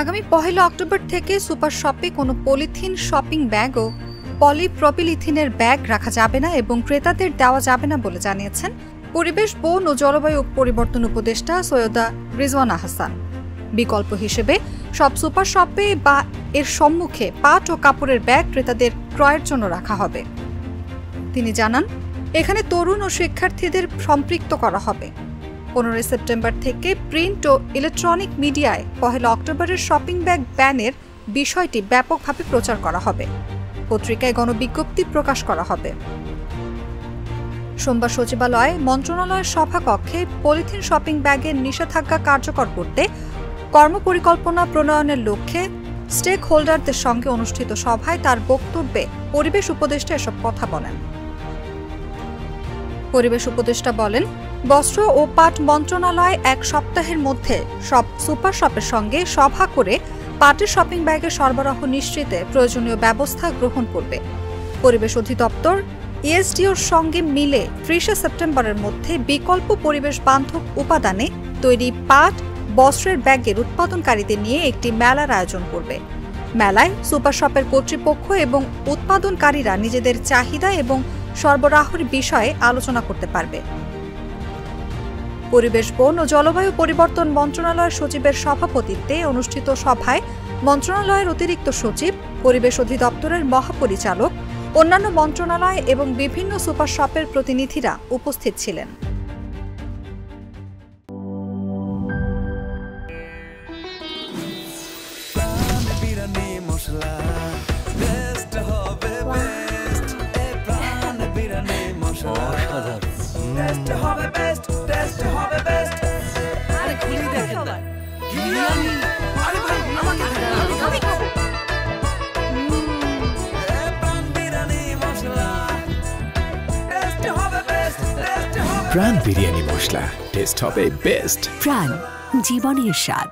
আগামী 1 অক্টোবর থেকে সুপার শপে কোনো পলিথিন শপিং ব্যাগ ও পলিপ্রপিলিথিনের ব্যাগ রাখা যাবে না এবং ক্রেতাদের দেওয়া যাবে না বলে জানিয়েছেন পরিবেশ, বন ও জলবায়ু পরিবর্তন উপদেষ্টা সৈয়দা রিজওয়ানা হাসান। বিকল্প হিসেবে সব সুপার শপে বা এর সম্মুখে পাট ও কাপড়ের ব্যাগ ক্রেতাদের ক্রয়ের জন্য রাখা হবে। তিনি জানান, এখানে তরুণ ও শিক্ষার্থীদের সম্পৃক্ত করা হবে। 15 সেপ্টেম্বর থেকে প্রিন্ট ও ইলেকট্রনিক মিডিয়ায় 1 অক্টোবরের শপিং ব্যাগ ব্যানের বিষয়টি ব্যাপকভাবে প্রচার করা হবে। পত্রিকায় গণবিজ্ঞপ্তি প্রকাশ করা হবে। সোমবার সচিবালয়ে মন্ত্রণালয়ের সভাকক্ষে পলিথিন শপিং ব্যাগের নিষেধাজ্ঞা কার্যকর করতে কর্মপরিকল্পনা প্রণয়নের লক্ষ্যে স্টেক হোল্ডারদের সঙ্গে অনুষ্ঠিত সভায় তার বক্তব্যে পরিবেশ উপদেষ্টা এসব কথা বলেন। পরিবেশ উপদেষ্টা বলেন, বস্ত্র ও পাট মন্ত্রণালয় 1 সপ্তাহের মধ্যে সব সুপার শপের সঙ্গে সভা করে পাটের শপিং ব্যাগের সরবরাহ নিশ্চিতে প্রয়োজনীয় ব্যবস্থা গ্রহণ করবে। পরিবেশ অধিদপ্তর ইএসডিওর সঙ্গে মিলে 30 সেপ্টেম্বরের মধ্যে বিকল্প পরিবেশ বান্ধব উপাদানে তৈরি পাট বস্ত্রের ব্যাগের উৎপাদনকারীদের নিয়ে একটি মেলার আয়োজন করবে। মেলায় সুপার শপের কর্তৃপক্ষ এবং উৎপাদনকারীরা নিজেদের চাহিদা এবং সরবরাহের বিষয়ে আলোচনা করতে পারবে। পরিবেশ, বন ও জলবায়ু পরিবর্তন মন্ত্রণালয়ের সচিবের সভাপতিত্বে অনুষ্ঠিত সভায় মন্ত্রণালয়ের অতিরিক্ত সচিব, পরিবেশ অধিদপ্তরের মহাপরিচালক, অন্যান্য মন্ত্রণালয় এবং বিভিন্ন সুপার শপের প্রতিনিধিরা উপস্থিত ছিলেন। প্রাণ বিরিয়ানি মশলা, টেস্ট হবে বেস্ট। প্রাণ, জীবনের স্বাদ।